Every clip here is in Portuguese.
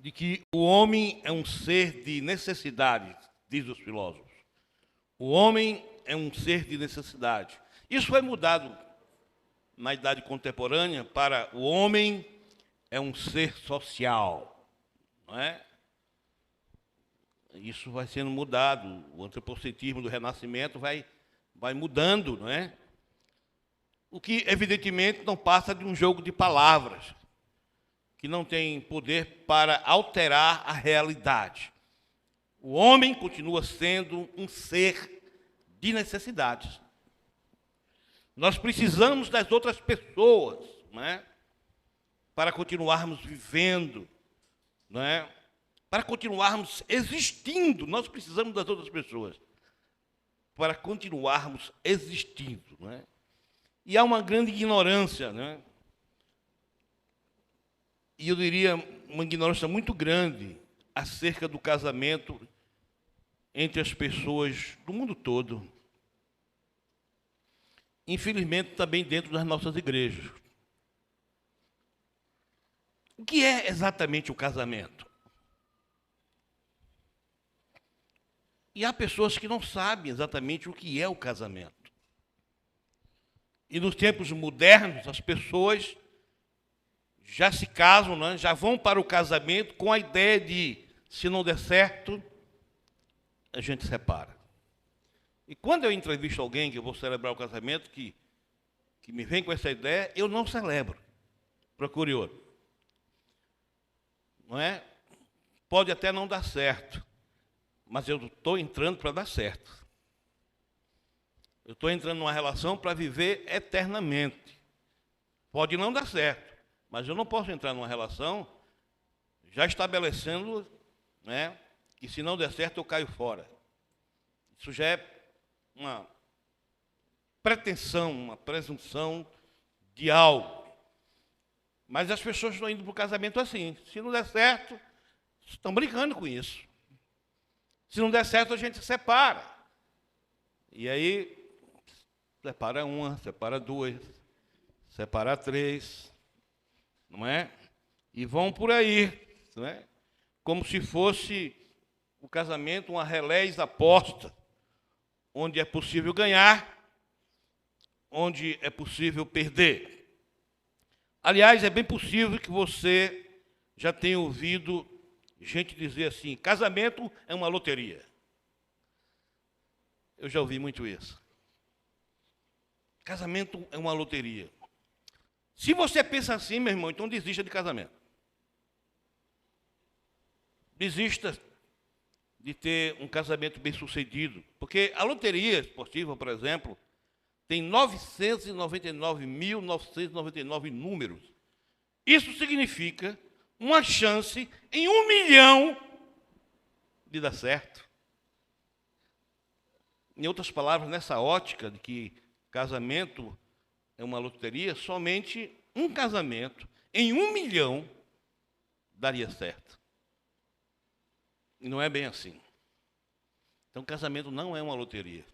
de que o homem é um ser de necessidade, diz os filósofos. O homem é um ser de necessidade. Isso foi mudado na idade contemporânea para o homem é um ser social, não é? Isso vai sendo mudado, o antropocentrismo do Renascimento vai mudando, não é? O que, evidentemente, não passa de um jogo de palavras, que não tem poder para alterar a realidade. O homem continua sendo um ser de necessidades. Nós precisamos das outras pessoas, não é? Para continuarmos vivendo, não é? Para continuarmos existindo. Nós precisamos das outras pessoas para continuarmos existindo, não é? E há uma grande ignorância, né? E eu diria uma ignorância muito grande acerca do casamento entre as pessoas do mundo todo. Infelizmente, também dentro das nossas igrejas. O que é exatamente o casamento? E há pessoas que não sabem exatamente o que é o casamento. E nos tempos modernos, as pessoas já se casam, né? Já vão para o casamento com a ideia de, se não der certo, a gente separa. E quando eu entrevisto alguém que eu vou celebrar o casamento, que me vem com essa ideia, eu não celebro. Procure outro. Não é? Pode até não dar certo, mas eu estou entrando para dar certo. Eu estou entrando numa relação para viver eternamente. Pode não dar certo, mas eu não posso entrar numa relação já estabelecendo, né, que se não der certo eu caio fora. Isso já é uma pretensão, uma presunção de algo. Mas as pessoas estão indo para o casamento assim. Se não der certo, estão brincando com isso. Se não der certo, a gente se separa. E aí, separa uma, separa duas, separa três, não é? E vão por aí, não é? Como se fosse o casamento uma relés aposta, onde é possível ganhar, onde é possível perder. Aliás, é bem possível que você já tenha ouvido gente dizer assim, casamento é uma loteria. Eu já ouvi muito isso. Casamento é uma loteria. Se você pensa assim, meu irmão, então desista de casamento. Desista de ter um casamento bem-sucedido. Porque a loteria esportiva, por exemplo, tem 999.999 números. Isso significa uma chance em 1 milhão de dar certo. Em outras palavras, nessa ótica de que casamento é uma loteria, somente um casamento em 1 milhão daria certo. E não é bem assim. Então, casamento não é uma loteria.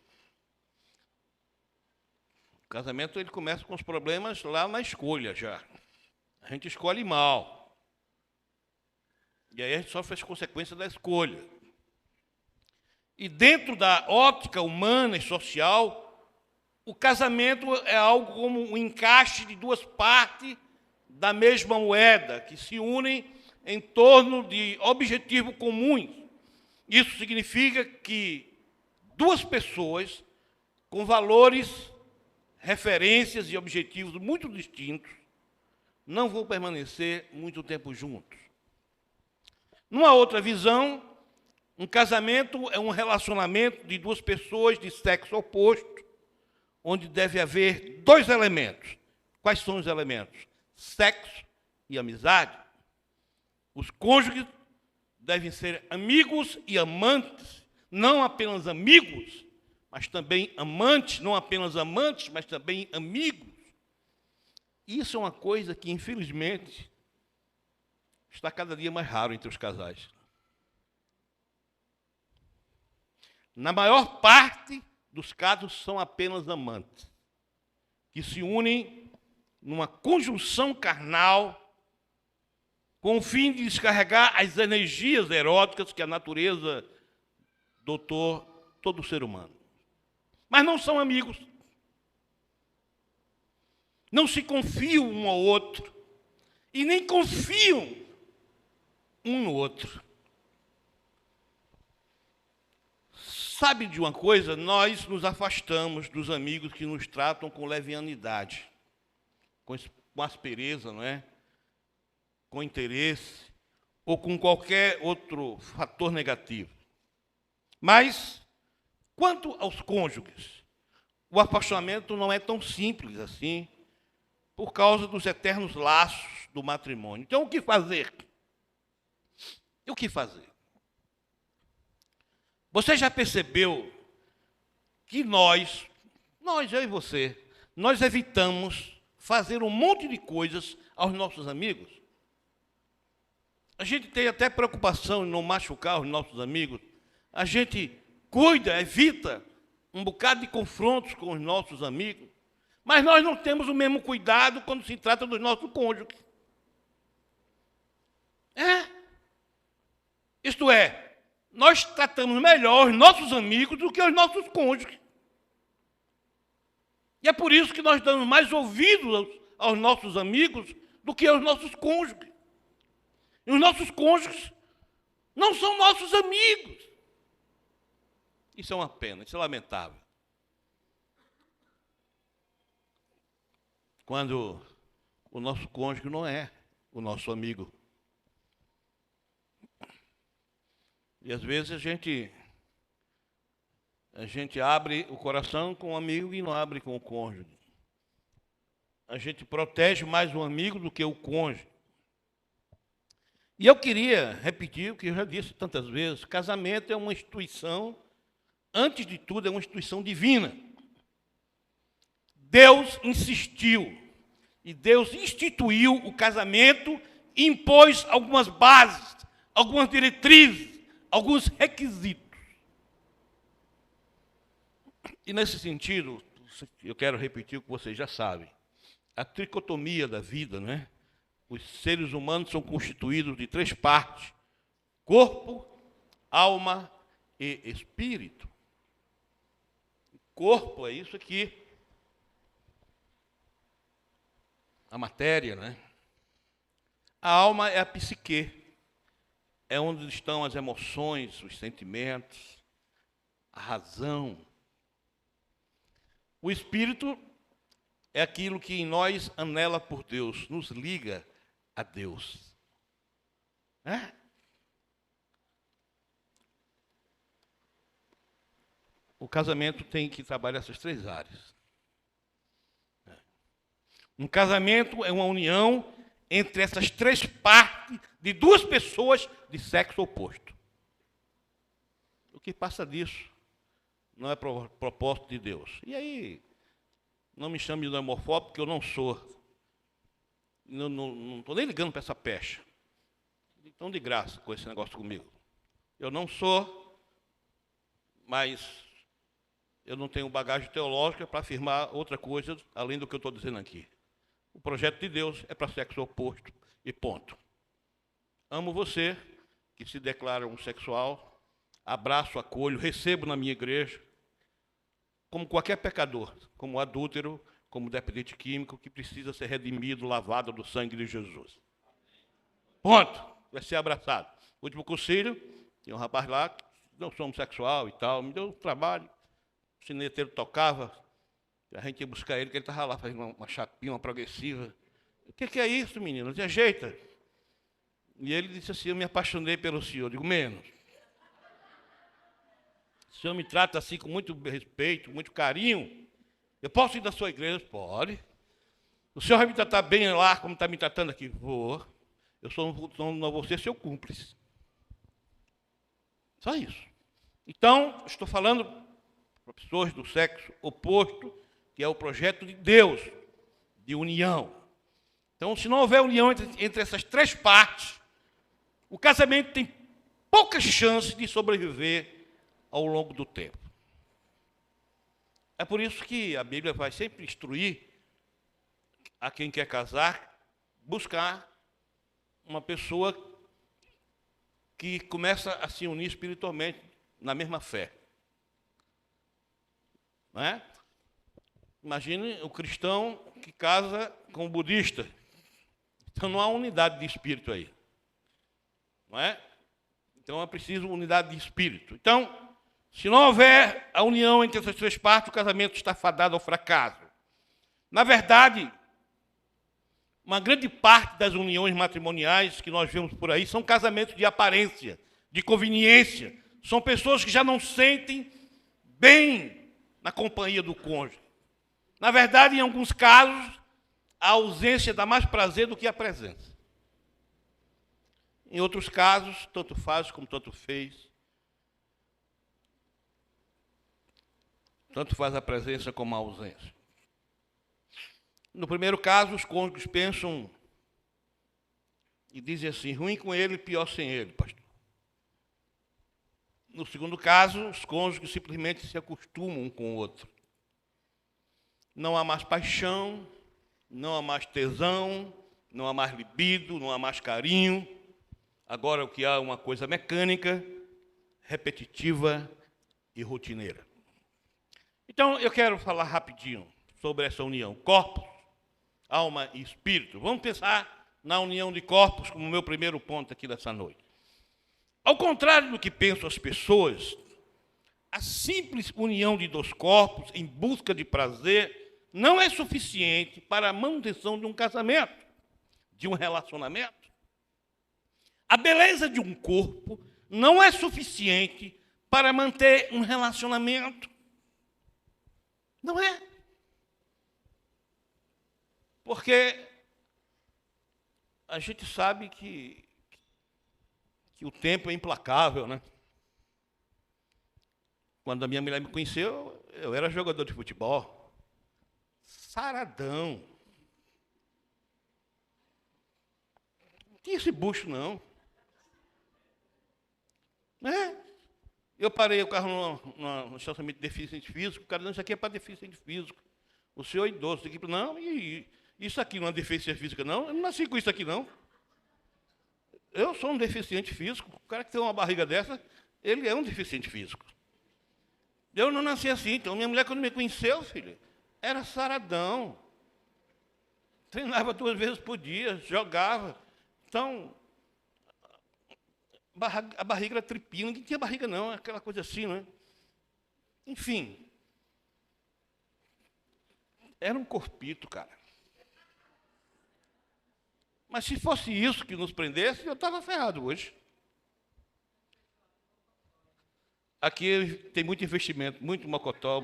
O casamento ele começa com os problemas lá na escolha já. A gente escolhe mal. E aí a gente sofre as consequências da escolha. E dentro da ótica humana e social, o casamento é algo como um encaixe de duas partes da mesma moeda, que se unem em torno de objetivos comuns. Isso significa que duas pessoas com valores, referências e objetivos muito distintos não vão permanecer muito tempo juntos. Numa outra visão, um casamento é um relacionamento de duas pessoas de sexo oposto, onde deve haver 2 elementos. Quais são os elementos? Sexo e amizade. Os cônjuges devem ser amigos e amantes, não apenas amigos, mas também amantes, não apenas amantes, mas também amigos. Isso é uma coisa que, infelizmente, está cada dia mais raro entre os casais. Na maior parte dos casos, são apenas amantes, que se unem numa conjunção carnal com o fim de descarregar as energias eróticas que a natureza dotou todo ser humano. Mas não são amigos. Não se confiam um ao outro. E nem confiam um no outro. Sabe de uma coisa? Nós nos afastamos dos amigos que nos tratam com levianidade, com aspereza, não é? Com interesse, ou com qualquer outro fator negativo. Mas, quanto aos cônjuges, o afastamento não é tão simples assim, por causa dos eternos laços do matrimônio. Então, o que fazer? O que fazer? Você já percebeu que nós, eu e você, nós evitamos fazer um monte de coisas aos nossos amigos? A gente tem até preocupação em não machucar os nossos amigos. A gente cuida, evita um bocado de confrontos com os nossos amigos. Mas nós não temos o mesmo cuidado quando se trata dos nossos cônjuges. Isto é, nós tratamos melhor os nossos amigos do que os nossos cônjuges. E é por isso que nós damos mais ouvidos aos nossos amigos do que aos nossos cônjuges. E os nossos cônjuges não são nossos amigos. Isso é uma pena, isso é lamentável. Quando o nosso cônjuge não é o nosso amigo. E às vezes a gente abre o coração com o amigo e não abre com o cônjuge. A gente protege mais o amigo do que o cônjuge. E eu queria repetir o que eu já disse tantas vezes: casamento é uma instituição, antes de tudo, é uma instituição divina. Deus insistiu e Deus instituiu o casamento e impôs algumas bases, algumas diretrizes, alguns requisitos. E nesse sentido, eu quero repetir o que vocês já sabem. A tricotomia da vida, né? Os seres humanos são constituídos de 3 partes: corpo, alma e espírito. O corpo é isso aqui, a matéria, né? A alma é a psique, é onde estão as emoções, os sentimentos, a razão. O espírito é aquilo que em nós anela por Deus, nos liga a Deus. O casamento tem que trabalhar essas 3 áreas. Um casamento é uma união entre essas 3 partes de 2 pessoas de sexo oposto. O que passa disso não é propósito de Deus. E aí, não me chame de homofóbico, porque eu não sou. Não estou nem ligando para essa pecha. Então, de graça com esse negócio comigo. Eu não sou, mas eu não tenho bagagem teológica para afirmar outra coisa além do que eu estou dizendo aqui. O projeto de Deus é para sexo oposto e ponto. Amo você, que se declara homossexual, abraço, acolho, recebo na minha igreja, como qualquer pecador, como adúltero, como dependente químico, que precisa ser redimido, lavado do sangue de Jesus. Ponto. Vai ser abraçado. Último concílio, tinha um rapaz lá, que não sou homossexual e tal, me deu trabalho, o sineteiro tocava, a gente ia buscar ele, que ele estava lá fazendo uma chapinha, uma progressiva. O que é isso, menino? Se ajeita. E ele disse assim: eu me apaixonei pelo senhor. Eu digo: menos. O senhor me trata assim com muito respeito, muito carinho. Eu posso ir da sua igreja? Pode. O senhor vai me tratar bem lá, como está me tratando aqui? Vou. Eu não vou ser seu cúmplice. Só isso. Então, estou falando para pessoas do sexo oposto, que é o projeto de Deus, de união. Então, se não houver união entre essas 3 partes, o casamento tem poucas chances de sobreviver ao longo do tempo. É por isso que a Bíblia vai sempre instruir a quem quer casar, buscar uma pessoa que começa a se unir espiritualmente na mesma fé. Não é? Imagine o cristão que casa com o budista. Então não há unidade de espírito aí. Não é? Então é preciso unidade de espírito. Então, se não houver a união entre essas três partes, o casamento está fadado ao fracasso. Na verdade, uma grande parte das uniões matrimoniais que nós vemos por aí são casamentos de aparência, de conveniência. São pessoas que já não sentem bem na companhia do cônjuge. Na verdade, em alguns casos, a ausência dá mais prazer do que a presença. Em outros casos, tanto faz como tanto fez. Tanto faz a presença como a ausência. No primeiro caso, os cônjuges pensam e dizem assim, ruim com ele, pior sem ele, pastor. No segundo caso, os cônjuges simplesmente se acostumam um com o outro. Não há mais paixão, não há mais tesão, não há mais libido, não há mais carinho. Agora o que há é uma coisa mecânica, repetitiva e rotineira. Então, eu quero falar rapidinho sobre essa união, corpos, alma e espírito. Vamos pensar na união de corpos como meu primeiro ponto aqui dessa noite. Ao contrário do que pensam as pessoas, a simples união de dois corpos em busca de prazer não é suficiente para a manutenção de um casamento, de um relacionamento. A beleza de um corpo não é suficiente para manter um relacionamento. Não é. Porque a gente sabe que o tempo é implacável, né? Quando a minha mulher me conheceu, eu era jogador de futebol. Saradão. Não tinha esse bucho, não. É. Eu parei o carro no estacionamento de deficiente físico, o cara, não, isso aqui é para deficiente físico. O senhor é idoso, tem que ir, não, e isso aqui não é deficiência física, não? Eu não nasci com isso aqui, não. Eu sou um deficiente físico, o cara que tem uma barriga dessa, ele é um deficiente físico. Eu não nasci assim, então minha mulher, quando me conheceu, filho, era saradão. Treinava 2 vezes por dia, jogava. Então, a barriga era tripinha, ninguém tinha barriga não, aquela coisa assim, não é? Enfim, era um corpito, cara. Mas se fosse isso que nos prendesse, eu estava ferrado hoje. Aqui tem muito investimento, muito mocotó,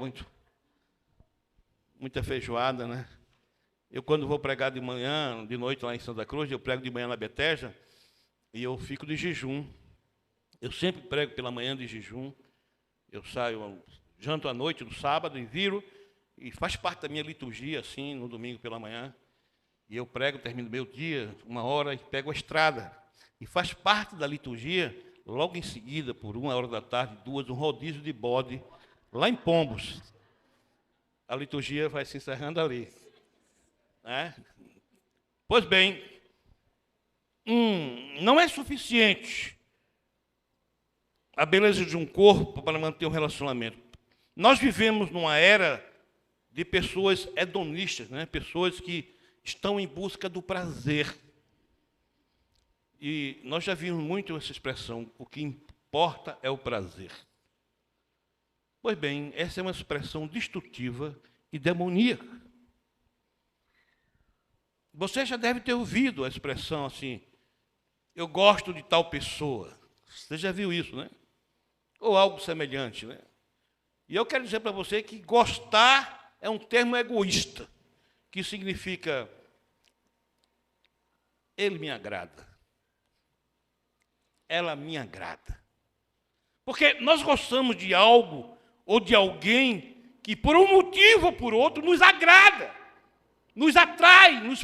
muita feijoada, né? Eu, quando vou pregar de manhã, de noite lá em Santa Cruz, eu prego de manhã na Betesda, e eu fico de jejum. Eu sempre prego pela manhã de jejum. Eu saio, janto à noite, no sábado, e viro, e faz parte da minha liturgia, assim, no domingo pela manhã. E eu prego, termino meu dia, 1 hora, e pego a estrada. E faz parte da liturgia, logo em seguida, por 1 hora da tarde, 2, um rodízio de bode, lá em Pombos. A liturgia vai se encerrando ali. Né? Pois bem, não é suficiente a beleza de um corpo para manter um relacionamento. Nós vivemos numa era de pessoas hedonistas, né? Pessoas que estão em busca do prazer. E nós já vimos muito essa expressão, o que importa é o prazer. Pois bem, essa é uma expressão destrutiva e demoníaca. Você já deve ter ouvido a expressão assim, eu gosto de tal pessoa. Você já viu isso, né? Ou algo semelhante, né? E eu quero dizer para você que gostar é um termo egoísta, que significa ele me agrada, ela me agrada. Porque nós gostamos de algo ou de alguém que por um motivo ou por outro nos agrada, nos atrai, nos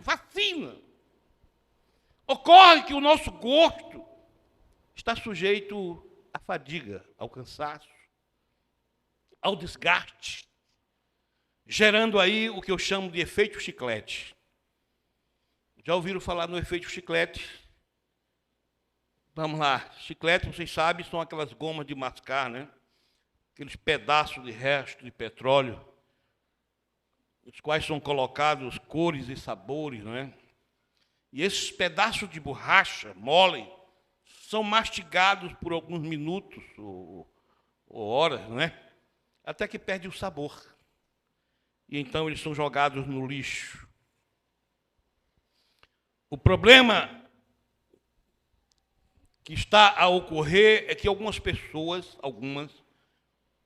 fascina. Ocorre que o nosso gosto está sujeito à fadiga, ao cansaço, ao desgaste, gerando aí o que eu chamo de efeito chiclete. Já ouviram falar no efeito chiclete? Vamos lá. Chiclete, vocês sabem, são aquelas gomas de mascar, né? Aqueles pedaços de resto de petróleo, os quais são colocados cores e sabores, né? E esses pedaços de borracha mole são mastigados por alguns minutos ou horas, né? Até que perde o sabor. E então eles são jogados no lixo. O problema que está a ocorrer é que algumas pessoas,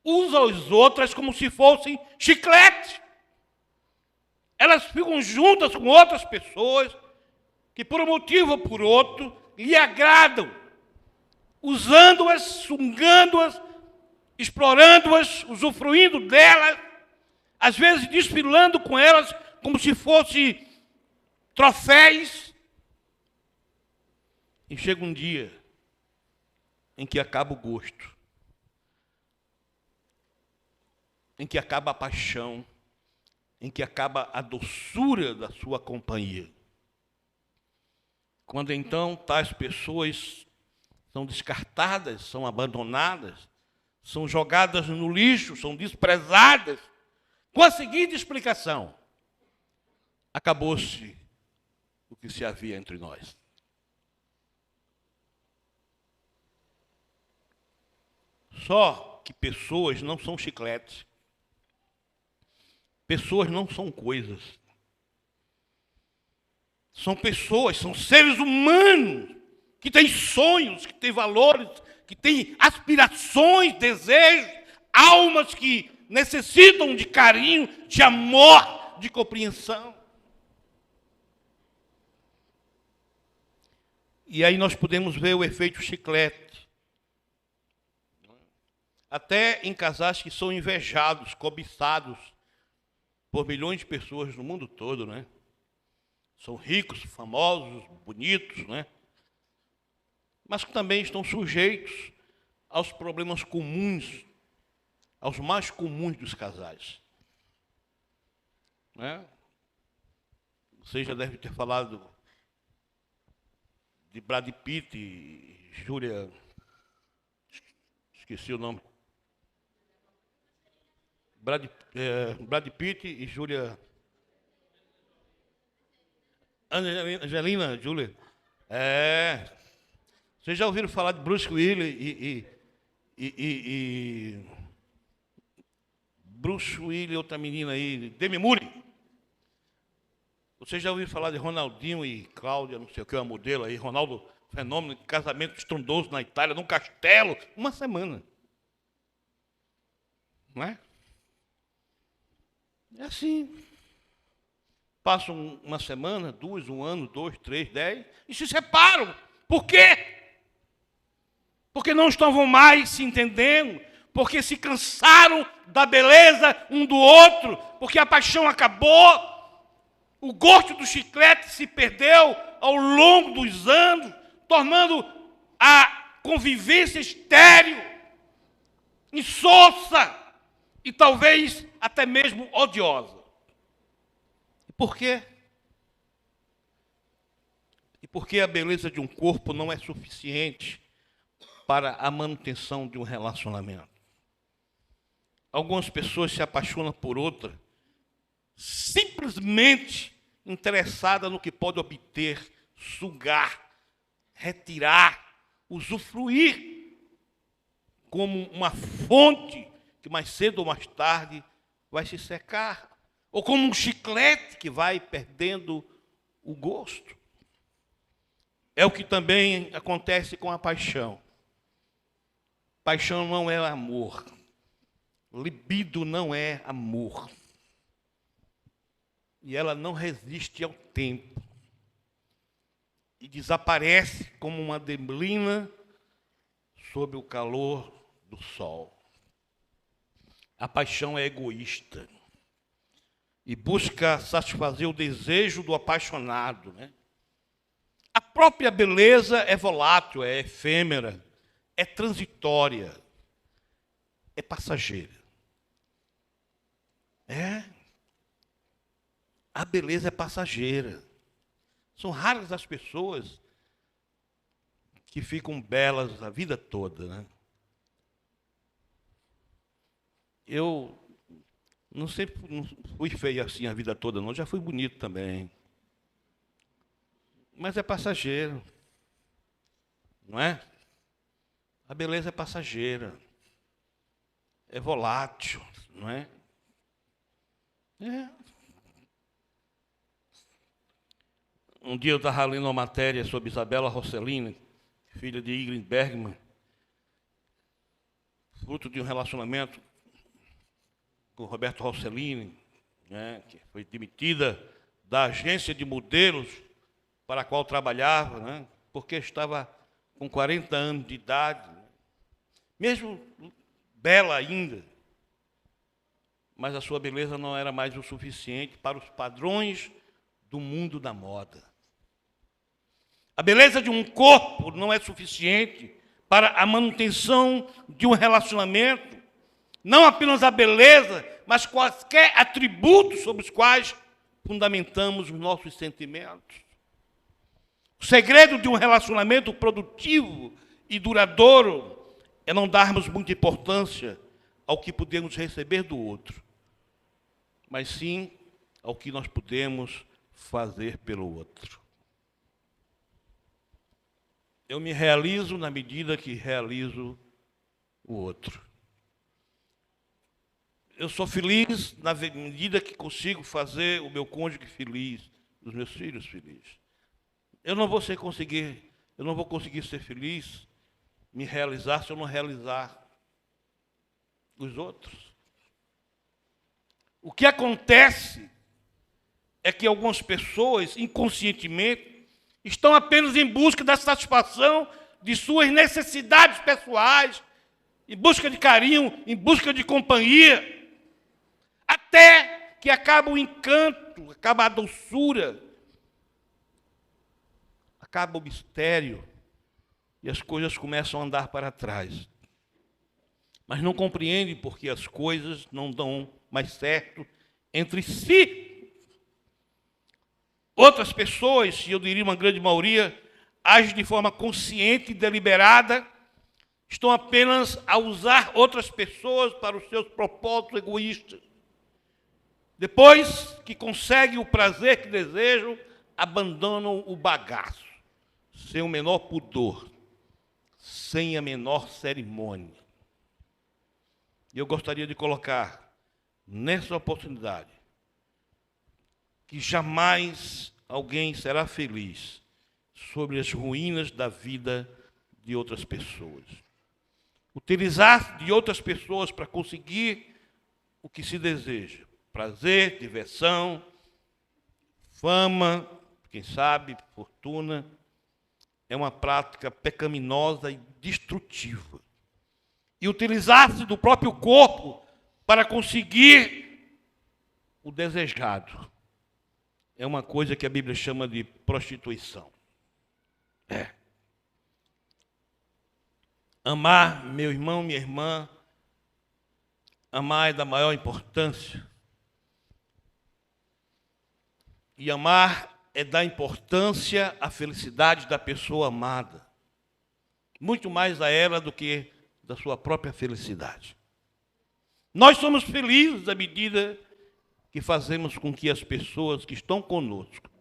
usam as outras como se fossem chiclete. Elas ficam juntas com outras pessoas que, por um motivo ou por outro, lhe agradam, usando-as, sugando-as, explorando-as, usufruindo delas, às vezes desfilando com elas como se fossem troféus. E chega um dia em que acaba o gosto, em que acaba a paixão, em que acaba a doçura da sua companhia. Quando então tais pessoas são descartadas, são abandonadas, são jogadas no lixo, são desprezadas, com a seguinte explicação: acabou-se o que se havia entre nós. Só que pessoas não são chicletes. Pessoas não são coisas. São pessoas, são seres humanos que têm sonhos, que têm valores, que têm aspirações, desejos, almas que necessitam de carinho, de amor, de compreensão. E aí nós podemos ver o efeito chiclete. Até em casais que são invejados, cobiçados por milhões de pessoas no mundo todo, né? São ricos, famosos, bonitos, né? Mas que também estão sujeitos aos problemas comuns, aos mais comuns dos casais. Né? Você já deve ter falado de Brad Pitt e Julia... Esqueci o nome. Brad Pitt e Julia... Angelina Jolie. Vocês já ouviram falar de Bruce Willis e Bruce Willis, outra menina aí, Demi Moore? Vocês já ouviram falar de Ronaldinho e Cláudia, não sei o que, uma modelo aí, Ronaldo Fenômeno, casamento estrondoso na Itália, num castelo, uma semana. Não é? É assim. Passam uma semana, duas, um ano, 2, 3, 10, e se separam. Por quê? Porque não estavam mais se entendendo, porque se cansaram da beleza um do outro, porque a paixão acabou, o gosto do chiclete se perdeu ao longo dos anos, tornando a convivência estéril, insossa e talvez até mesmo odiosa. Por quê? E porque a beleza de um corpo não é suficiente para a manutenção de um relacionamento. Algumas pessoas se apaixonam por outra simplesmente interessada no que pode obter, sugar, retirar, usufruir como uma fonte que mais cedo ou mais tarde vai se secar. Ou como um chiclete que vai perdendo o gosto. É o que também acontece com a paixão. Paixão não é amor. Libido não é amor. E ela não resiste ao tempo. E desaparece como uma neblina sob o calor do sol. A paixão é egoísta. E busca satisfazer o desejo do apaixonado, né? A própria beleza é volátil, é efêmera, é transitória, é passageira. A beleza é passageira. São raras as pessoas que ficam belas a vida toda, né? Eu não fui feio assim a vida toda, não. Já fui bonito também. Mas é passageiro, não é? A beleza é passageira, é volátil, não é? Um dia eu estava lendo uma matéria sobre Isabella Rossellini, filha de Ingrid Bergman, fruto de um relacionamento com Roberto Rossellini, né, que foi demitida da agência de modelos para a qual trabalhava, né, porque estava com 40 anos de idade, mesmo bela ainda, mas a sua beleza não era mais o suficiente para os padrões do mundo da moda. A beleza de um corpo não é suficiente para a manutenção de um relacionamento. Não apenas a beleza, mas quaisquer atributos sobre os quais fundamentamos os nossos sentimentos. O segredo de um relacionamento produtivo e duradouro é não darmos muita importância ao que podemos receber do outro, mas sim ao que nós podemos fazer pelo outro. Eu me realizo na medida que realizo o outro. Eu sou feliz na medida que consigo fazer o meu cônjuge feliz, os meus filhos felizes. Eu não vou conseguir ser feliz, me realizar, se eu não realizar os outros. O que acontece é que algumas pessoas, inconscientemente, estão apenas em busca da satisfação de suas necessidades pessoais, em busca de carinho, em busca de companhia, até que acaba o encanto, acaba a doçura, acaba o mistério, e as coisas começam a andar para trás. Mas não compreendem porque as coisas não dão mais certo entre si. Outras pessoas, e eu diria uma grande maioria, agem de forma consciente e deliberada, estão apenas a usar outras pessoas para os seus propósitos egoístas. Depois que conseguem o prazer que desejam, abandonam o bagaço, sem o menor pudor, sem a menor cerimônia. E eu gostaria de colocar nessa oportunidade que jamais alguém será feliz sobre as ruínas da vida de outras pessoas. Utilizar de outras pessoas para conseguir o que se deseja. Prazer, diversão, fama, quem sabe, fortuna, é uma prática pecaminosa e destrutiva. E utilizar-se do próprio corpo para conseguir o desejado é uma coisa que a Bíblia chama de prostituição. Amar, meu irmão, minha irmã, amar é da maior importância. E amar é dar importância à felicidade da pessoa amada. Muito mais a ela do que da sua própria felicidade. Nós somos felizes à medida que fazemos com que as pessoas que estão conosco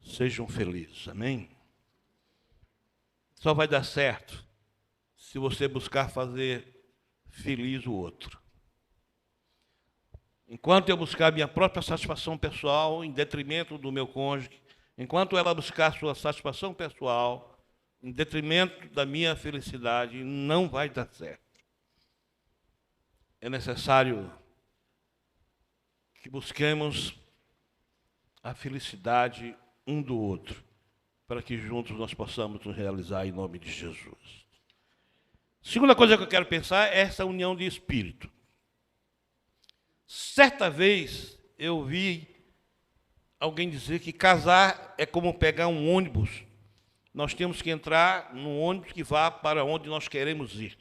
sejam felizes. Amém? Só vai dar certo se você buscar fazer feliz o outro. Enquanto eu buscar minha própria satisfação pessoal em detrimento do meu cônjuge, enquanto ela buscar sua satisfação pessoal em detrimento da minha felicidade, não vai dar certo. É necessário que busquemos a felicidade um do outro, para que juntos nós possamos nos realizar em nome de Jesus. Segunda coisa que eu quero pensar é essa união de espírito. Certa vez eu vi alguém dizer que casar é como pegar um ônibus. Nós temos que entrar num ônibus que vá para onde nós queremos ir.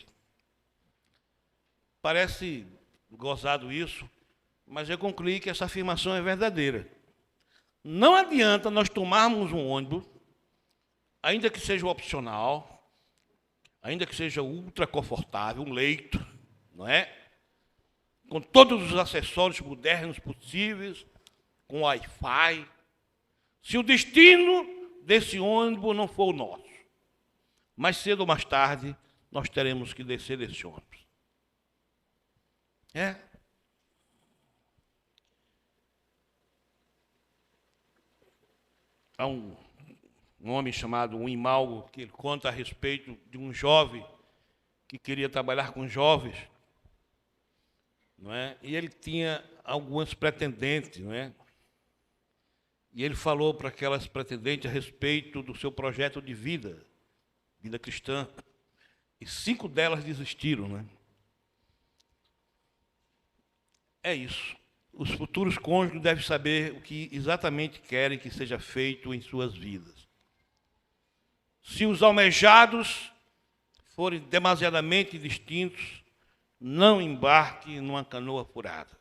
Parece gozado isso, mas eu concluí que essa afirmação é verdadeira. Não adianta nós tomarmos um ônibus, ainda que seja opcional, ainda que seja ultra confortável, um leito, não é? Com todos os acessórios modernos possíveis, com Wi-Fi, se o destino desse ônibus não for o nosso. Mais cedo ou mais tarde, nós teremos que descer desse ônibus. Há um homem chamado Wimalgo, que ele conta a respeito de um jovem que queria trabalhar com jovens, não é? E ele tinha algumas pretendentes, não é? E ele falou para aquelas pretendentes a respeito do seu projeto de vida cristã, e 5 delas desistiram, né? É isso. Os futuros cônjuges devem saber o que exatamente querem que seja feito em suas vidas. Se os almejados forem demasiadamente distintos, não embarque numa canoa furada.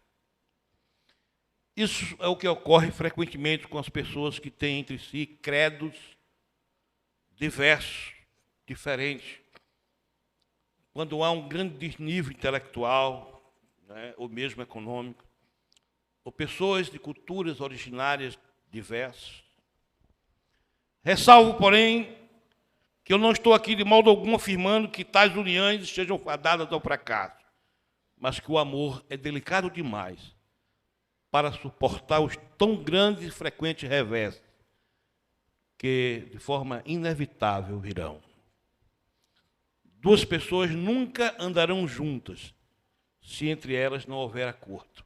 Isso é o que ocorre frequentemente com as pessoas que têm entre si credos diversos, diferentes. Quando há um grande desnível intelectual, né, ou mesmo econômico, ou pessoas de culturas originárias diversas. Ressalvo, porém, que eu não estou aqui de modo algum afirmando que tais uniões estejam fadadas ao fracasso, mas que o amor é delicado demais para suportar os tão grandes e frequentes revés que, de forma inevitável, virão. 2 pessoas nunca andarão juntas se entre elas não houver acordo.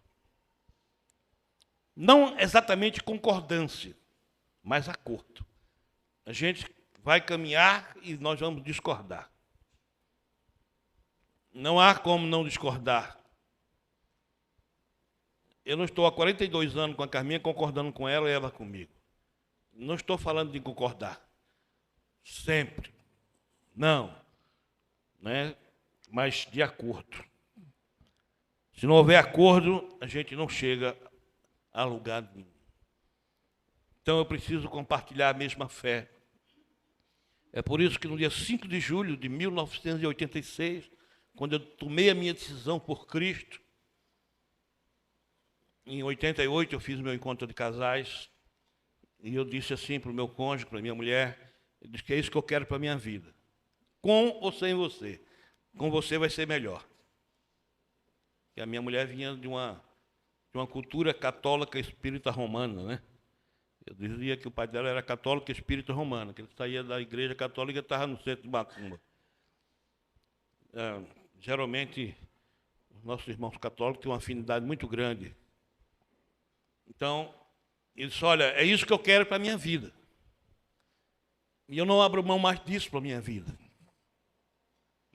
Não exatamente concordância, mas acordo. A gente vai caminhar e nós vamos discordar. Não há como não discordar. Eu não estou há 42 anos com a Carminha concordando com ela e ela comigo. Não estou falando de concordar. Sempre. Não. Né? Mas de acordo. Se não houver acordo, a gente não chega a lugar nenhum. Então eu preciso compartilhar a mesma fé. É por isso que no dia 5 de julho de 1986, quando eu tomei a minha decisão por Cristo, em 88 eu fiz meu encontro de casais, e eu disse assim para o meu cônjuge, para a minha mulher, eu disse que é isso que eu quero para a minha vida. Com ou sem você. Com você vai ser melhor. Porque a minha mulher vinha de uma cultura católica espírita romana, né? Eu dizia que o pai dela era católico espírita romana, que ele saía da igreja católica e estava no centro de Macumba. Geralmente, os nossos irmãos católicos têm uma afinidade muito grande. Então, ele disse, olha, é isso que eu quero para a minha vida. E eu não abro mão mais disso para a minha vida.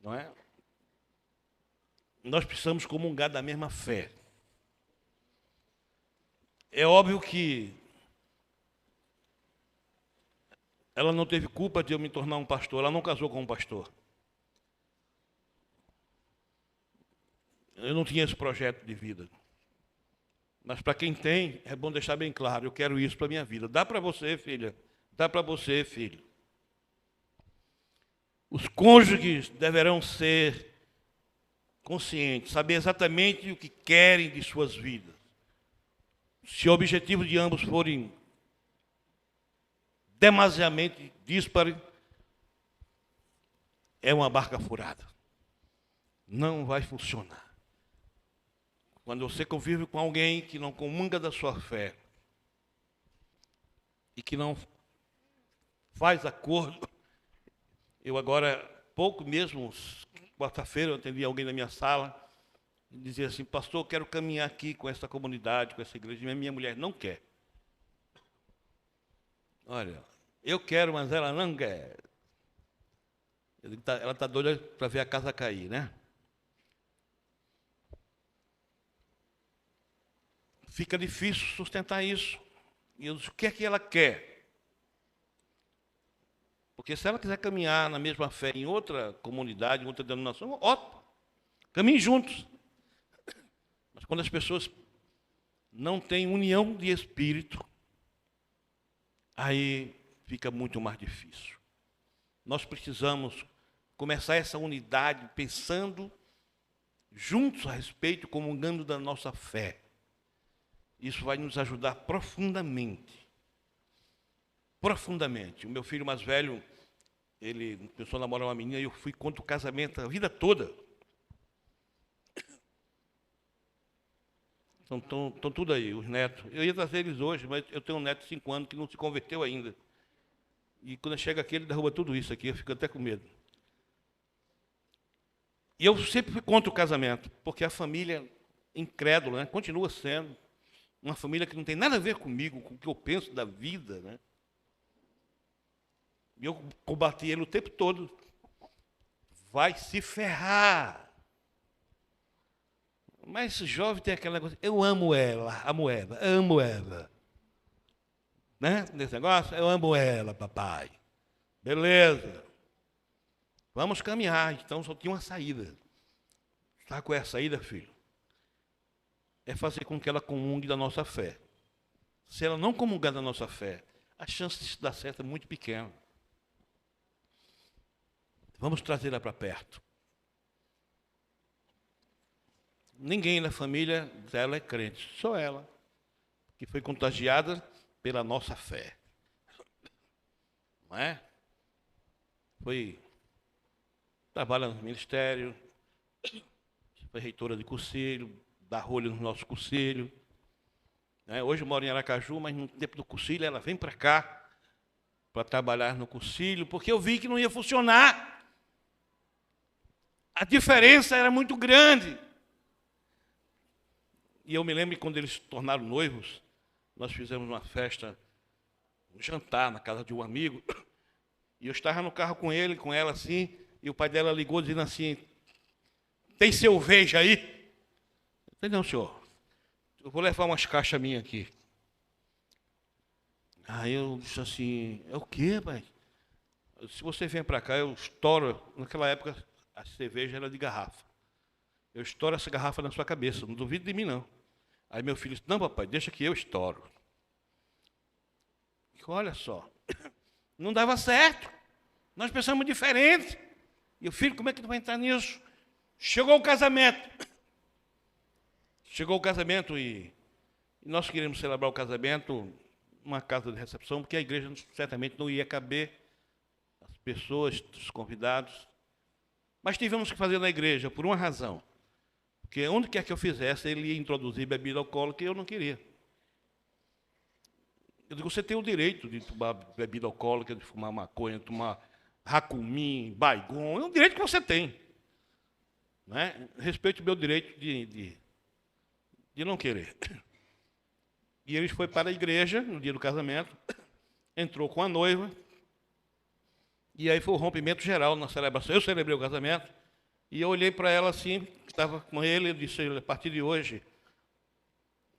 Não é? Nós precisamos comungar da mesma fé. É óbvio que ela não teve culpa de eu me tornar um pastor, ela não casou com um pastor. Eu não tinha esse projeto de vida. Mas para quem tem, é bom deixar bem claro, eu quero isso para a minha vida. Dá para você, filha, dá para você, filho. Os cônjuges deverão ser conscientes, saber exatamente o que querem de suas vidas. Se o objetivo de ambos forem demasiadamente díspares, é uma barca furada. Não vai funcionar. Quando você convive com alguém que não comunga da sua fé e que não faz acordo, eu agora, pouco mesmo, quarta-feira, eu atendi alguém na minha sala e dizia assim, pastor, eu quero caminhar aqui com essa comunidade, com essa igreja, e minha mulher não quer. Olha, eu quero, mas ela não quer. Ela está doida para ver a casa cair, né? Fica difícil sustentar isso. E eu disse, o que é que ela quer? Porque se ela quiser caminhar na mesma fé em outra comunidade, em outra denominação, ótimo. Caminhem juntos. Mas quando as pessoas não têm união de espírito, aí fica muito mais difícil. Nós precisamos começar essa unidade pensando juntos a respeito, comungando da nossa fé. Isso vai nos ajudar profundamente. Profundamente. O meu filho mais velho, ele começou a namorar uma menina e eu fui contra o casamento a vida toda. Estão tudo aí, os netos. Eu ia trazer eles hoje, mas eu tenho um neto de 5 anos que não se converteu ainda. E quando chega aqui, ele derruba tudo isso aqui, eu fico até com medo. E eu sempre fui contra o casamento, porque a família incrédula, né, continua sendo uma família que não tem nada a ver comigo, com o que eu penso da vida, né? E eu combati ele o tempo todo. Vai se ferrar. Mas esse jovem tem aquela coisa, eu amo ela, amo ela. Né? Nesse negócio, eu amo ela, papai. Beleza. Vamos caminhar, então só tinha uma saída. Sabe qual é a saída, filho? É fazer com que ela comungue da nossa fé. Se ela não comungar da nossa fé, a chance de isso dar certo é muito pequena. Vamos trazê-la para perto. Ninguém na família dela é crente, só ela, que foi contagiada pela nossa fé. Não é? Trabalha no ministério, foi reitora de cursilho, dá rolho no nosso cursilho. Né? Hoje eu moro em Aracaju, mas no tempo do cursilho ela vem para cá para trabalhar no cursilho, porque eu vi que não ia funcionar. A diferença era muito grande. E eu me lembro que quando eles se tornaram noivos, nós fizemos uma festa, um jantar na casa de um amigo, e eu estava no carro com ele, com ela assim, e o pai dela ligou dizendo assim, tem cerveja aí? Eu falei, não, senhor, eu vou levar umas caixas minhas aqui. Aí eu disse assim, é o quê, pai? Se você vem para cá, eu estouro, naquela época a cerveja era de garrafa. Eu estouro essa garrafa na sua cabeça, não duvide de mim, não. Aí meu filho disse, não, papai, deixa que eu estouro. Olha só, não dava certo. Nós pensamos diferente. E o filho, como é que tu vai entrar nisso? Chegou o casamento. Chegou o casamento e nós queríamos celebrar o casamento numa casa de recepção, porque a igreja certamente não ia caber as pessoas, os convidados. Mas tivemos que fazer na igreja, por uma razão. Porque onde quer que eu fizesse, ele ia introduzir bebida alcoólica e eu não queria. Eu digo, você tem o direito de tomar bebida alcoólica, de fumar maconha, de tomar racumim, baigon, é um direito que você tem. Né? Respeite o meu direito de não querer. E ele foi para a igreja, no dia do casamento, entrou com a noiva, e aí foi o rompimento geral na celebração. Eu celebrei o casamento, e eu olhei para ela assim, que estava com ele, e disse, a partir de hoje,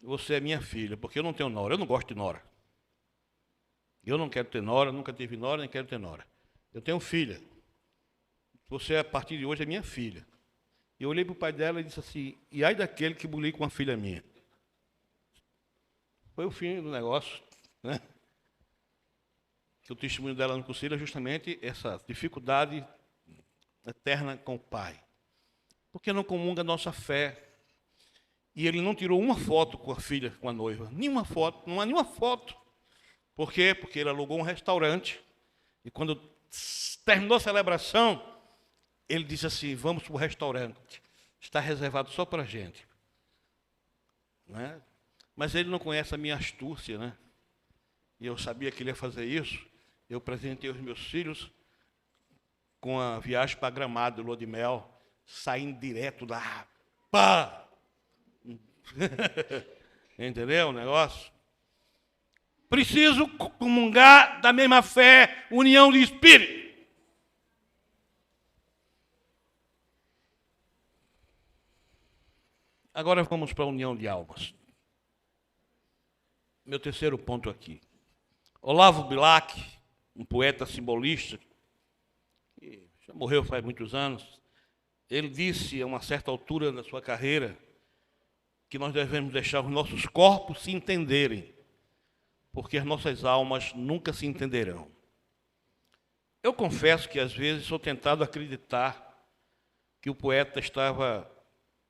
você é minha filha, porque eu não tenho nora, eu não gosto de nora. Eu não quero ter nora, nunca tive nora, nem quero ter nora. Eu tenho filha. Você, a partir de hoje, é minha filha. E eu olhei para o pai dela e disse assim, e ai daquele que bulica com uma filha minha. Foi o fim do negócio, né? Que o testemunho dela no conselho é justamente essa dificuldade eterna com o pai. Porque não comunga a nossa fé. E ele não tirou uma foto com a filha, com a noiva. Nenhuma foto, não há nenhuma foto. Por quê? Porque ele alugou um restaurante. E quando terminou a celebração, ele disse assim, vamos para o restaurante. Está reservado só para a gente. Né? Mas ele não conhece a minha astúcia, né? E eu sabia que ele ia fazer isso. Eu presentei os meus filhos com a viagem para Gramado, lua de mel, saindo direto lá. Pá! Entendeu o negócio? Preciso comungar da mesma fé, união de espírito. Agora vamos para a união de almas. Meu terceiro ponto aqui. Olavo Bilac, um poeta simbolista, que já morreu faz muitos anos, ele disse a uma certa altura da sua carreira que nós devemos deixar os nossos corpos se entenderem porque as nossas almas nunca se entenderão. Eu confesso que às vezes sou tentado a acreditar que o poeta estava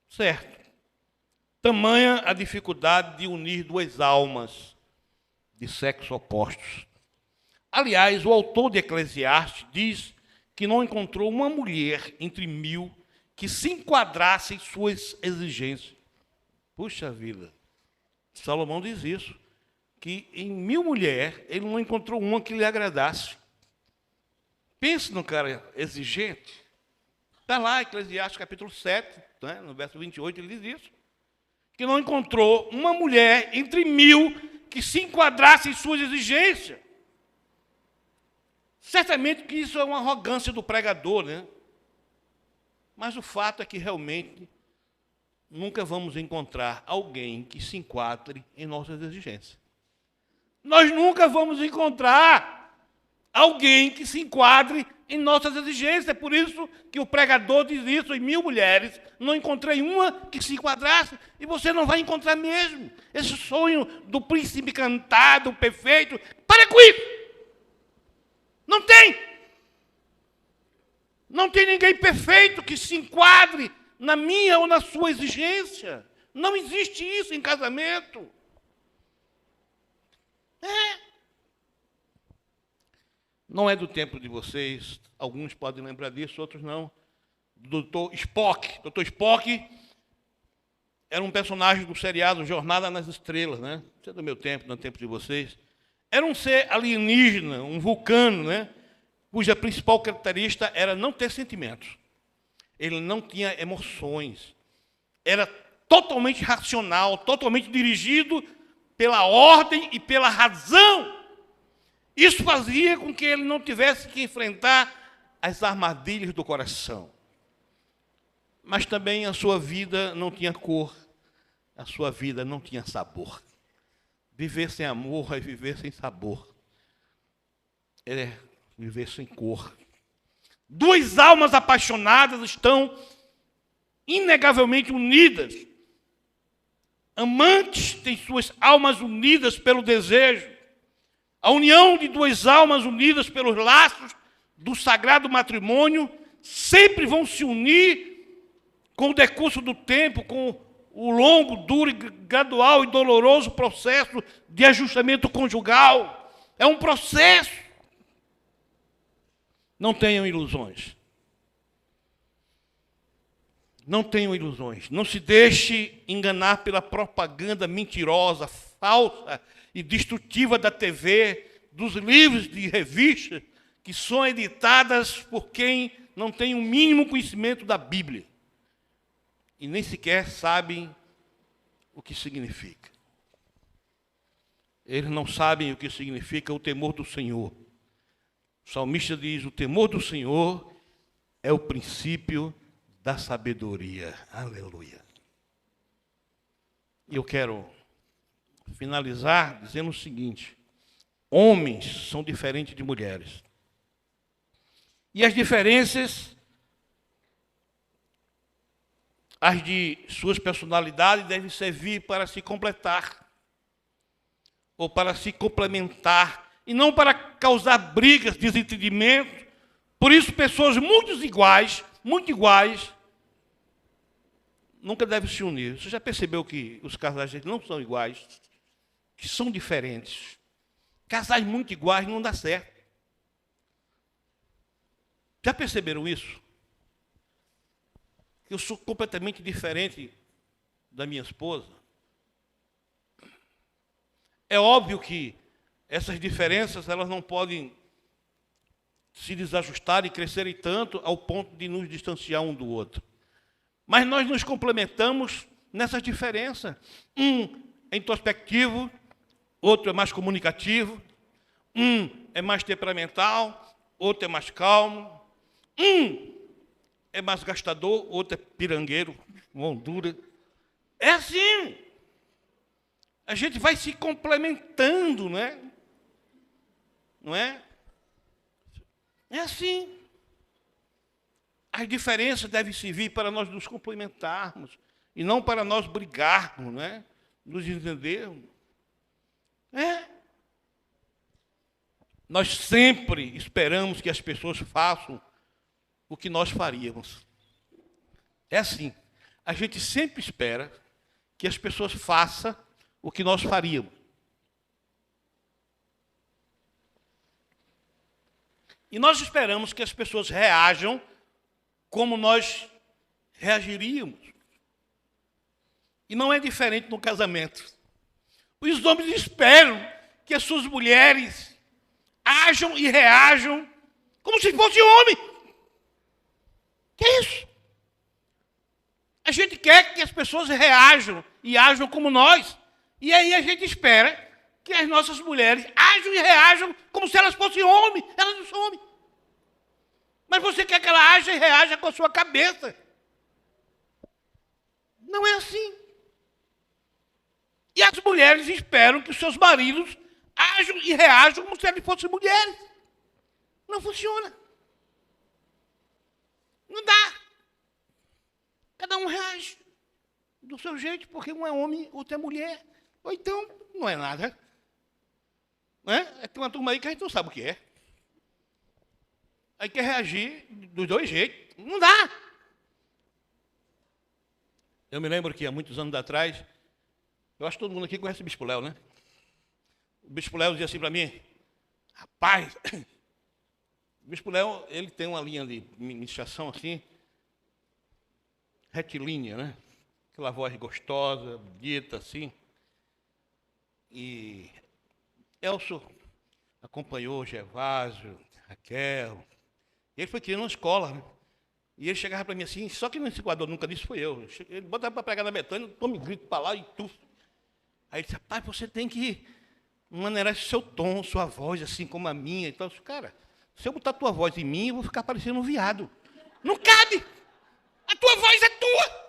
certo. Tamanha a dificuldade de unir duas almas de sexos opostos. Aliás, o autor de Eclesiastes diz que não encontrou uma mulher entre 1000 que se enquadrasse em suas exigências. Puxa vida, Salomão diz isso, que em 1000 mulheres ele não encontrou uma que lhe agradasse. Pense no cara exigente. Está lá, Eclesiastes capítulo 7, né, no verso 28, ele diz isso. Que não encontrou uma mulher entre 1000 que se enquadrasse em suas exigências. Certamente que isso é uma arrogância do pregador, né? Mas o fato é que realmente nunca vamos encontrar alguém que se enquadre em nossas exigências. Nós nunca vamos encontrar alguém que se enquadre em nossas exigências. É por isso que o pregador diz isso, em 1000 mulheres, não encontrei uma que se enquadrasse, e você não vai encontrar mesmo. Esse sonho do príncipe cantado, perfeito, para com isso! Não tem! Não tem ninguém perfeito que se enquadre na minha ou na sua exigência. Não existe isso em casamento. Não é do tempo de vocês, alguns podem lembrar disso, outros não. Dr. Spock. Dr. Spock era um personagem do seriado Jornada nas Estrelas, né? Isso é do meu tempo, do tempo de vocês. Era um ser alienígena, um vulcano, né? Cuja principal característica era não ter sentimentos. Ele não tinha emoções. Era totalmente racional, totalmente dirigido pela ordem e pela razão. Isso fazia com que ele não tivesse que enfrentar as armadilhas do coração. Mas também a sua vida não tinha cor, a sua vida não tinha sabor. Viver sem amor é viver sem sabor. É viver sem cor. Duas almas apaixonadas estão inegavelmente unidas. Amantes têm suas almas unidas pelo desejo. A união de duas almas unidas pelos laços do sagrado matrimônio sempre vão se unir com o decurso do tempo, com o longo, duro, gradual e doloroso processo de ajustamento conjugal. É um processo. Não tenham ilusões. Não tenham ilusões. Não se deixe enganar pela propaganda mentirosa, falsa e destrutiva da TV, dos livros de revistas que são editadas por quem não tem o mínimo conhecimento da Bíblia e nem sequer sabem o que significa. Eles não sabem o que significa o temor do Senhor. O salmista diz: o temor do Senhor é o princípio da sabedoria. Aleluia. E eu quero finalizar dizendo o seguinte: homens são diferentes de mulheres. E as diferenças, as de suas personalidades, devem servir para se completar, ou para se complementar, e não para causar brigas, desentendimento. Por isso, pessoas muito iguais, nunca devem se unir. Você já percebeu que os casais não são iguais, que são diferentes? Casais muito iguais não dá certo. Já perceberam isso? Eu sou completamente diferente da minha esposa. É óbvio que essas diferenças elas não podem se desajustar e crescerem tanto ao ponto de nos distanciar um do outro. Mas nós nos complementamos nessas diferenças. Um é introspectivo, outro é mais comunicativo, um é mais temperamental, outro é mais calmo, um é mais gastador, outro é pirangueiro, mão dura. É assim. A gente vai se complementando, né? Não é? É assim. As diferenças devem servir para nós nos complementarmos e não para nós brigarmos, né? Nos entendermos. Nós sempre esperamos que as pessoas façam o que nós faríamos. É assim, a gente sempre espera que as pessoas façam o que nós faríamos. E nós esperamos que as pessoas reajam como nós reagiríamos. E não é diferente no casamento. Os homens esperam que as suas mulheres ajam e reajam como se fosse homem. Que é isso? A gente quer que as pessoas reajam e ajam como nós. E aí a gente espera que as nossas mulheres ajam e reajam como se elas fossem homens. Elas não são homens. Mas você quer que ela aja e reaja com a sua cabeça. Não é assim. E as mulheres esperam que os seus maridos ajam e reajam como se eles fossem mulheres. Não funciona. Não dá. Cada um reage do seu jeito, porque um é homem, outro é mulher. Ou então, não é nada. Não é? Tem uma turma aí que a gente não sabe o que é. Aí quer reagir dos dois jeitos. Não dá. Eu me lembro que há muitos anos atrás, eu acho que todo mundo aqui conhece o Bispo Léo, né? O Bispo Léo dizia assim para mim, rapaz, o Bispo Léo, ele tem uma linha de ministração assim, retilínea, né? Aquela voz gostosa, dita assim. E Elcio acompanhou Gervásio, Raquel. Ele foi criando uma escola, né? E ele chegava para mim assim, só que nesse quadro nunca disse foi eu. Ele botava para pregar na Betânia, tome grito para lá e tu. Aí ele disse, rapaz, você tem que maneirar seu tom, sua voz, assim como a minha. Então, eu disse, cara, se eu botar tua voz em mim, eu vou ficar parecendo um viado. Não cabe! A tua voz é tua!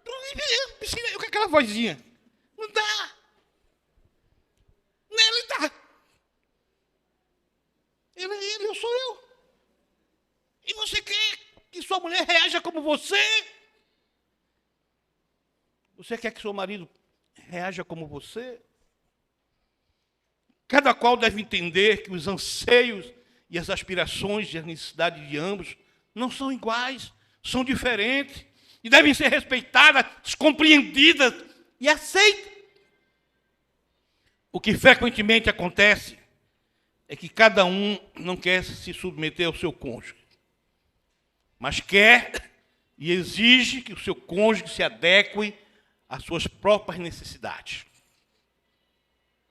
Eu com aquela vozinha. Não dá! Ele dá! Eu sou eu. E você quer que sua mulher reaja como você? Você quer que seu marido reaja como você? Cada qual deve entender que os anseios e as aspirações e as necessidades de ambos não são iguais, são diferentes e devem ser respeitadas, compreendidas e aceitas. O que frequentemente acontece é que cada um não quer se submeter ao seu cônjuge, mas quer e exige que o seu cônjuge se adeque às suas próprias necessidades.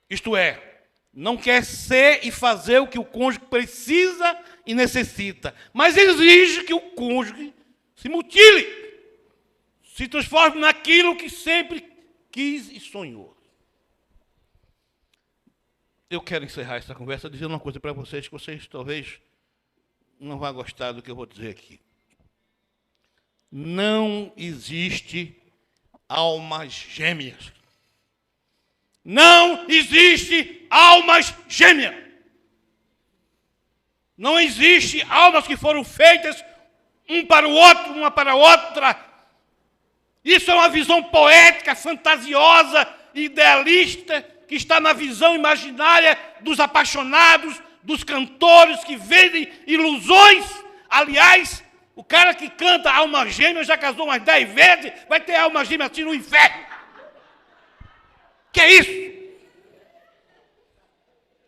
Isto é, não quer ser e fazer o que o cônjuge precisa e necessita, mas exige que o cônjuge se mutile, se transforme naquilo que sempre quis e sonhou. Eu quero encerrar essa conversa dizendo uma coisa para vocês, que vocês talvez não vão gostar do que eu vou dizer aqui. Não existe almas gêmeas. Não existe almas gêmeas. Não existe almas que foram feitas um para o outro, uma para a outra. Isso é uma visão poética, fantasiosa, idealista, que está na visão imaginária dos apaixonados, dos cantores que vendem ilusões. Aliás, o cara que canta alma gêmea já casou umas 10 vezes, vai ter alma gêmea assim no inferno. Que é isso?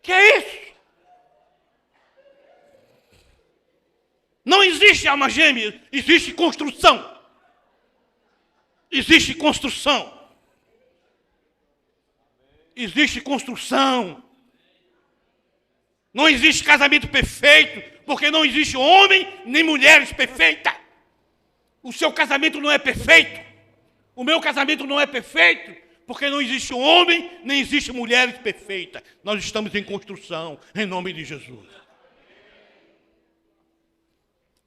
Que é isso? Não existe alma gêmea, existe construção. Existe construção. Existe construção. Não existe casamento perfeito, porque não existe homem nem mulheres perfeitas. O seu casamento não é perfeito. O meu casamento não é perfeito, porque não existe homem nem existe mulheres perfeitas. Nós estamos em construção, em nome de Jesus.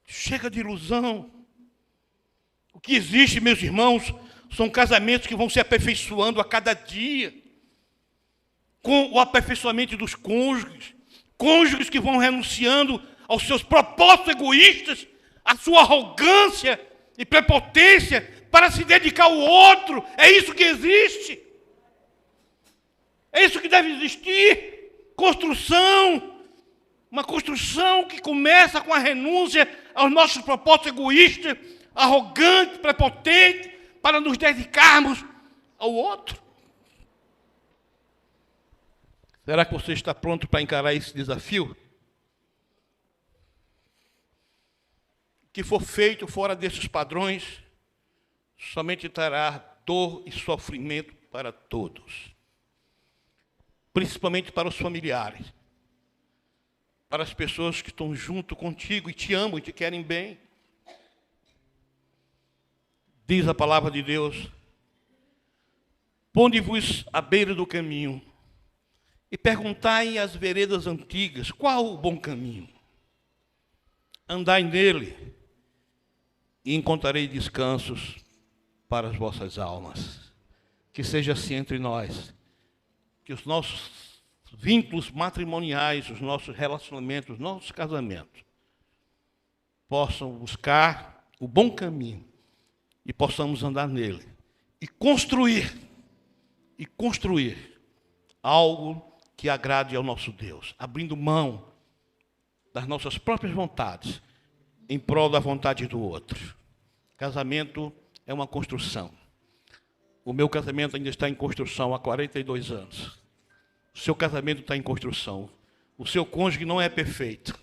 Chega de ilusão. O que existe, meus irmãos, são casamentos que vão se aperfeiçoando a cada dia, com o aperfeiçoamento dos cônjuges, cônjuges que vão renunciando aos seus propósitos egoístas, à sua arrogância e prepotência, para se dedicar ao outro. É isso que existe. É isso que deve existir. construção, uma construção que começa com a renúncia aos nossos propósitos egoístas, arrogantes, prepotentes, para nos dedicarmos ao outro. Será que você está pronto para encarar esse desafio? O que for feito fora desses padrões, somente trará dor e sofrimento para todos. Principalmente para os familiares. Para as pessoas que estão junto contigo e te amam e te querem bem. Diz a palavra de Deus: ponde-vos à beira do caminho e perguntai às veredas antigas, qual o bom caminho? Andai nele e encontrarei descansos para as vossas almas. Que seja assim entre nós, que os nossos vínculos matrimoniais, os nossos relacionamentos, os nossos casamentos, possam buscar o bom caminho e possamos andar nele e construir algo que agrade ao nosso Deus, abrindo mão das nossas próprias vontades em prol da vontade do outro. Casamento é uma construção. O meu casamento ainda está em construção há 42 anos. O seu casamento está em construção. O seu cônjuge não é perfeito.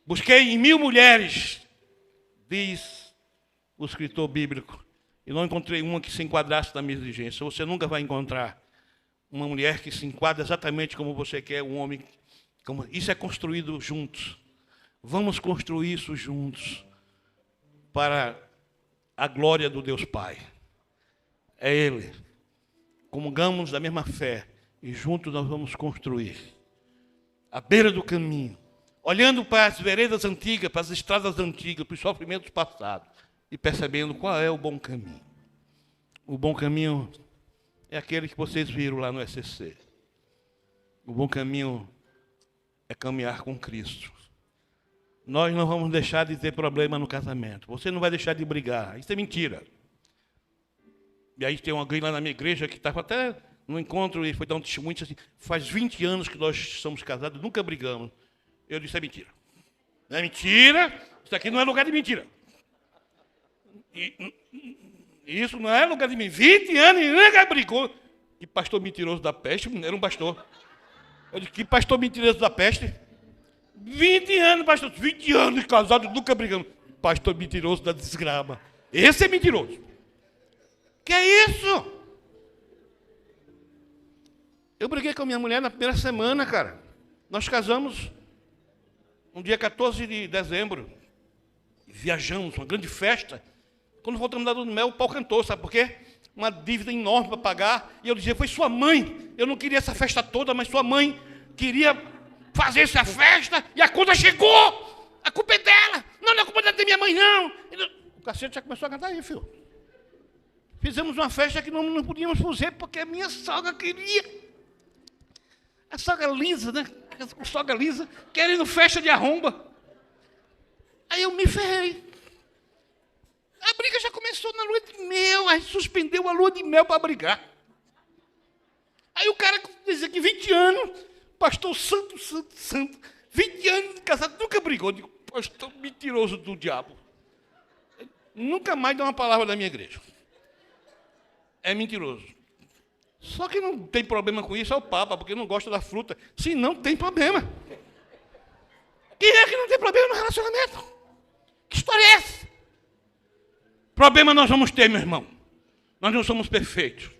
Busquei em 1000 mulheres, diz o escritor bíblico, e não encontrei uma que se enquadrasse na minha exigência. Você nunca vai encontrar uma mulher que se enquadra exatamente como você quer, um homem. Isso é construído juntos. Vamos construir isso juntos para a glória do Deus Pai. É Ele. Comungamos da mesma fé e juntos nós vamos construir. À beira do caminho, olhando para as veredas antigas, para as estradas antigas, para os sofrimentos passados e percebendo qual é o bom caminho. O bom caminho é aquele que vocês viram lá no SCC. O bom caminho é caminhar com Cristo. Nós não vamos deixar de ter problema no casamento. Você não vai deixar de brigar. Isso é mentira. E aí tem alguém lá na minha igreja que estava até no encontro e foi dar um testemunho, disse assim: faz 20 anos que nós somos casados, nunca brigamos. Eu disse: é mentira. Não é mentira. Isso aqui não é lugar de mentira. Isso não é lugar de mentira. 20 anos e nunca brigou. Que pastor mentiroso da peste, era um pastor. Eu disse: que pastor mentiroso da peste? 20 anos, pastor. 20 anos de casado, nunca brigamos. Pastor mentiroso da desgrama. Esse é mentiroso. Que é isso? Eu briguei com a minha mulher na primeira semana, cara. Nós casamos no dia 14 de dezembro. Viajamos, uma grande festa. Quando voltamos da lua de mel, o pau cantou, sabe por quê? Uma dívida enorme para pagar. E eu dizia: foi sua mãe. Eu não queria essa festa toda, mas sua mãe queria fazer essa festa e a conta chegou. A culpa é dela. Não é culpa da minha mãe, não. O cacete já começou a cantar aí, filho. Fizemos uma festa que não podíamos fazer porque a minha sogra queria. A sogra lisa, né? A sogra lisa, querendo festa de arromba. Aí eu me ferrei. A briga já começou na lua de mel. A gente suspendeu a lua de mel para brigar. Aí o cara dizia que 20 anos, pastor santo, 20 anos de casado, nunca brigou. Eu digo: pastor mentiroso do diabo. Nunca mais dá uma palavra da minha igreja. É mentiroso. Só que não tem problema com isso é o Papa, porque não gosta da fruta. Sim, não tem problema. Quem é que não tem problema no relacionamento? Que história é essa? Problema nós vamos ter, meu irmão. Nós não somos perfeitos.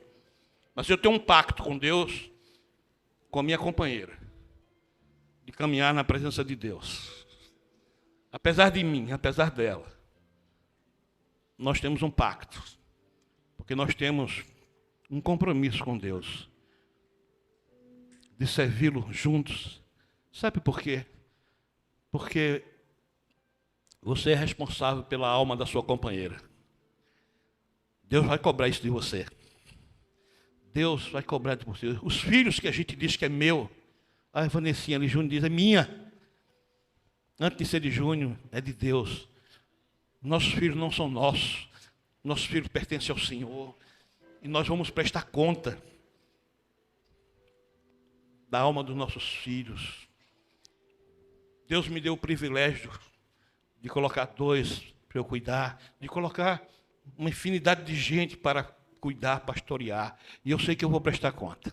Mas eu tenho um pacto com Deus, com a minha companheira, de caminhar na presença de Deus. Apesar de mim, apesar dela, nós temos um pacto. Porque nós temos um compromisso com Deus de servi-lo juntos. Sabe por quê? Porque você é responsável pela alma da sua companheira. Deus vai cobrar isso de você. Deus vai cobrar de você. Os filhos que a gente diz que é meu, a Vanessinha ali, Júnior diz: é minha. Antes de ser de Júnior, é de Deus. Nossos filhos não são nossos. Nossos filhos pertencem ao Senhor. E nós vamos prestar conta da alma dos nossos filhos. Deus me deu o privilégio de colocar 2 para eu cuidar, de colocar uma infinidade de gente para cuidar, pastorear. E eu sei que eu vou prestar conta.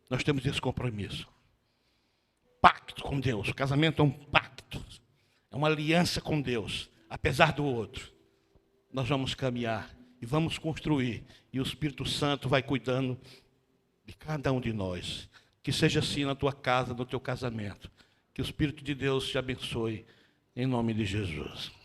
Nós temos esse compromisso. Pacto com Deus. O casamento é um pacto. É uma aliança com Deus. Apesar do outro. Nós vamos caminhar e vamos construir. E o Espírito Santo vai cuidando de cada um de nós. Que seja assim na tua casa, no teu casamento. Que o Espírito de Deus te abençoe. Em nome de Jesus.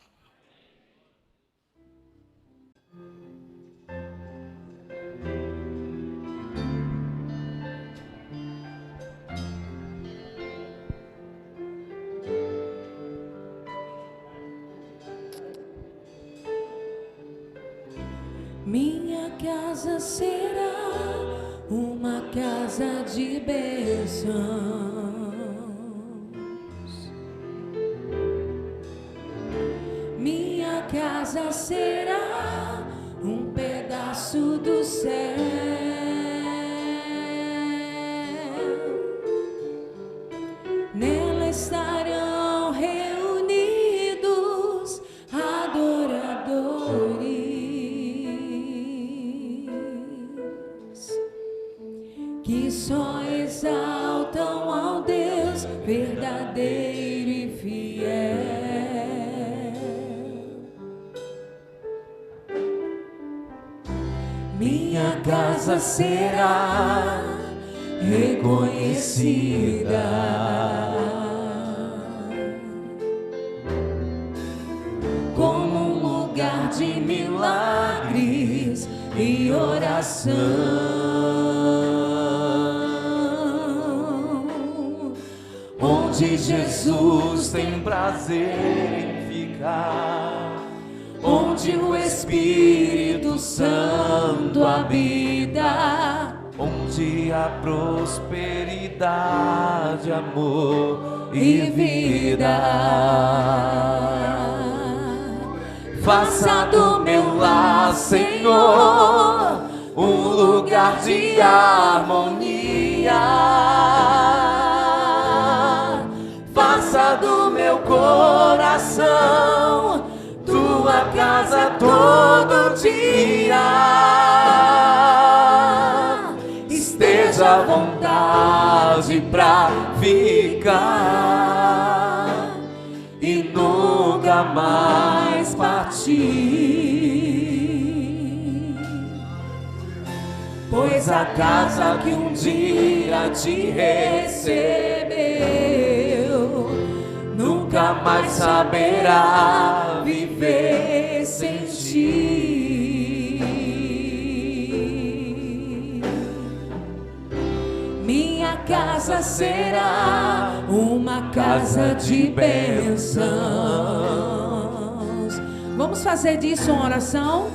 Minha casa será uma casa de bênçãos. Minha casa será um pedaço do céu. Nela estarão reunidos adoradores que só exaltam ao Deus verdadeiro e fiel. Minha casa será reconhecida como um lugar de milagres e oração, onde Jesus tem prazer em ficar, onde o Espírito Santo habita, onde há prosperidade, amor e vida. Faça do meu lar, Senhor, um lugar de harmonia. Faça do meu coração tua casa todo dia. Esteja à vontade pra ficar e nunca mais partir, pois a casa que um dia te recebeu nunca mais saberá viver sem ti. Minha casa será uma casa de bênçãos. Vamos fazer disso uma oração?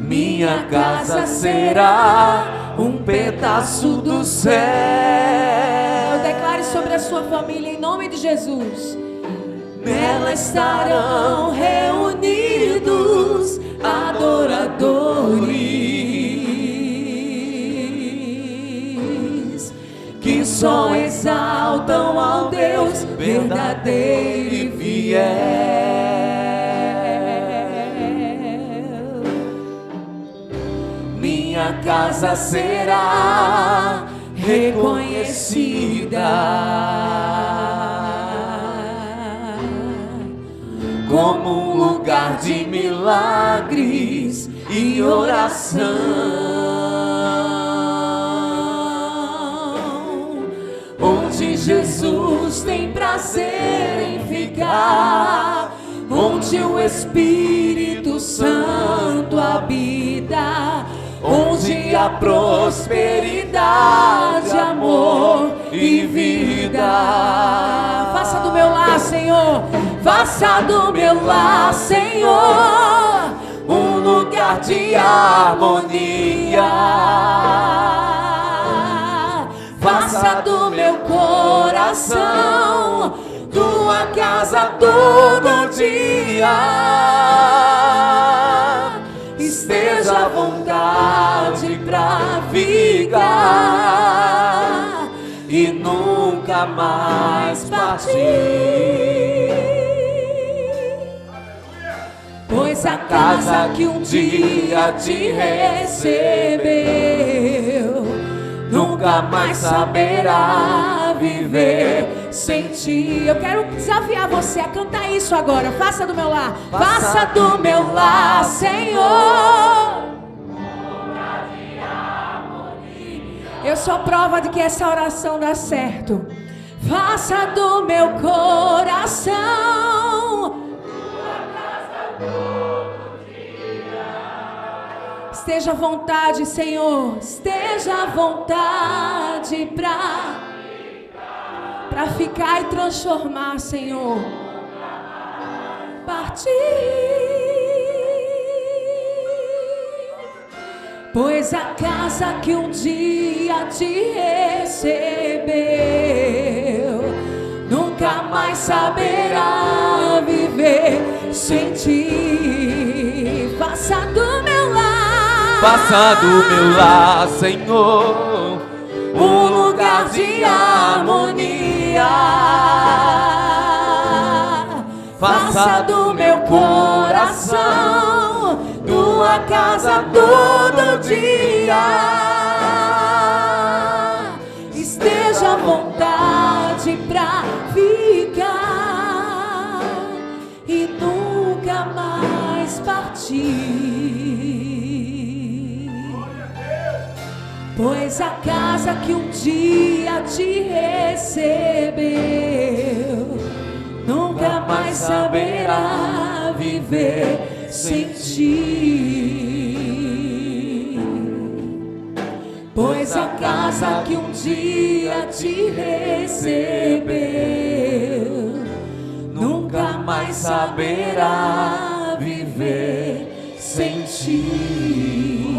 Minha casa será um pedaço do céu. Declare sobre a sua família em nome de Jesus. Nela estarão reunidos adoradores que só exaltam ao Deus verdadeiro e fiel. Minha casa será reconhecida como um lugar de milagres e oração, onde Jesus tem prazer em ficar, onde o Espírito Santo habita, onde há prosperidade, amor e vida. Faça do meu lar, Senhor, faça do meu lar, Senhor, um lugar de harmonia. Faça do meu coração tua casa todo dia. Esteja à vontade pra ficar nunca mais partir. Pois a casa que um dia te recebeu nunca mais saberá viver sem ti. Eu quero desafiar você a cantar isso agora. Faça do meu lar. Faça do meu lar, Senhor. Eu sou prova de que essa oração dá certo. Faça do meu coração esteja à vontade, Senhor. Esteja à vontade pra ficar e transformar, Senhor. Partir. Pois a casa que um dia te recebeu nunca mais saberá viver sem ti. Faça do meu lar, faça do meu lar, Senhor, um lugar de harmonia. Faça do meu coração tua casa todo dia. Esteja à vontade pra ficar e nunca mais partir. Pois a casa que um dia te recebeu nunca mais saberá viver sem ti. Pois a casa que um dia te recebeu nunca mais saberá viver sem ti.